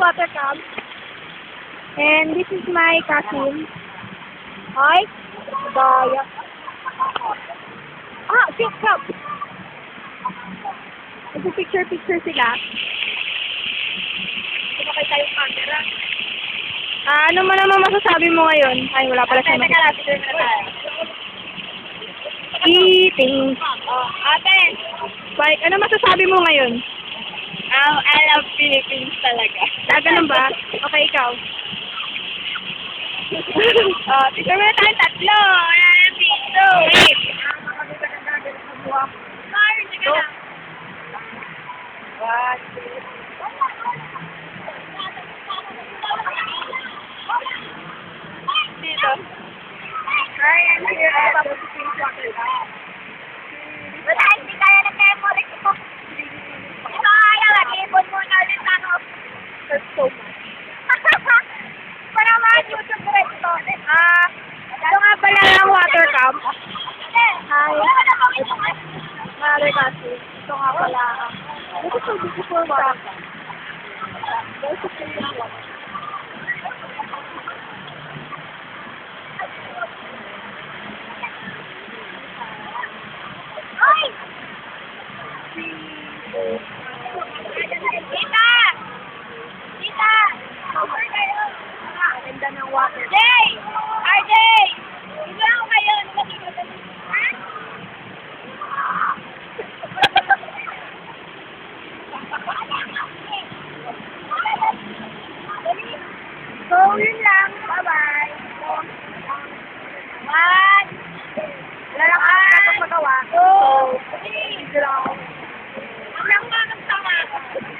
water camp. And this is my cousin. Hi. Daya. Ah, cute cup. Nagpo-picture sila. Sumakay tayong camera. Ano mo naman masasabi mo ngayon? Ay, wala pala siya masasabi. Eating. Oh, ate, Bye. Ano masasabi mo ngayon? I love Philippines talaga. Ganun ba? Okay, ikaw. Oh, tignan mo na tayo tatlo. Wala na pito. Wait. Sorry, sige na. One, two. Dito. Ay, ang hirap. Wala, hindi kaya na memory ko. Ito kaya, mag-ibon muna ulit ano. That's so much. Para mga YouTube directo. Ito nga pala ang water camp. Hi. Mother cousin. Ito nga pala. This is so beautiful water camp. This is so beautiful. Ay! Tita! Tita! Over kayo! Ang ganda ng water. Jay! RJ! Hindi ako kayo. Ha? So, yun lang. Bye-bye. One! Wala lang ako magawa. So, Three! hindi lang ako